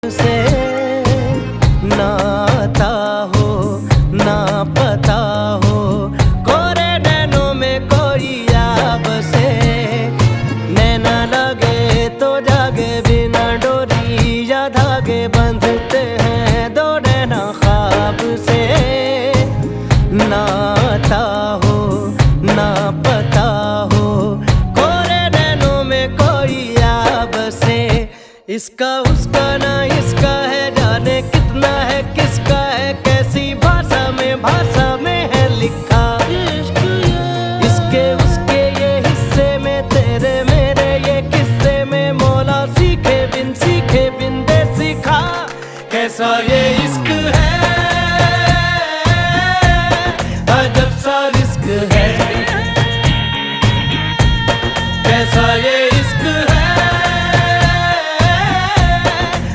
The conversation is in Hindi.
से नाता हो ना पता हो, कोरे नैनों में कोई याब से, नैना लगे तो जागे बिना डोरी या धागे बंधते हैं दो नैना ख्वाब से। नाता हो ना पता हो, कोरे नैनों में कोई याब से, इसका उसका ना इसका है, जाने कितना है किसका है, कैसी भाषा में है लिखा। इसके उसके ये हिस्से में, तेरे मेरे ये किस्से में, मौला सीखे बिन दे सिखा, कैसा ये इश्क है।